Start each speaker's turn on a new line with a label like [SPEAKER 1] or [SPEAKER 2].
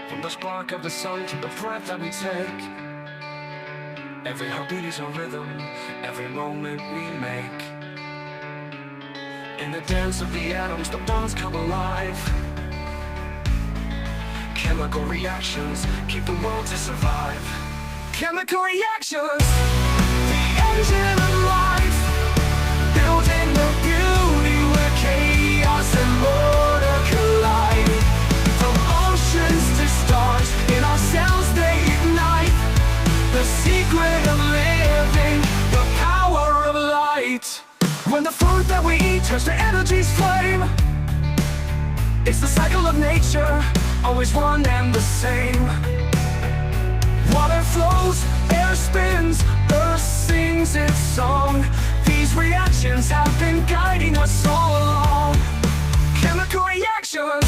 [SPEAKER 1] From the spark of the sun to the breath that we take, every heartbeat is a rhythm, every moment we make. In the dance of the atoms, the bonds come alive. Chemical reactions keep the world to survive. Chemical reactions, the engine of life, building the beauty where chaos and order collide. From oceans to stars, in our cells they ignite the secret of living, the power of light. When the food that we eat turns to energy's flame, it's the cycle of nature, always one and the same. Water flows, air spins, earth sings its song. These reactions have been guiding us all along. Chemical reactions,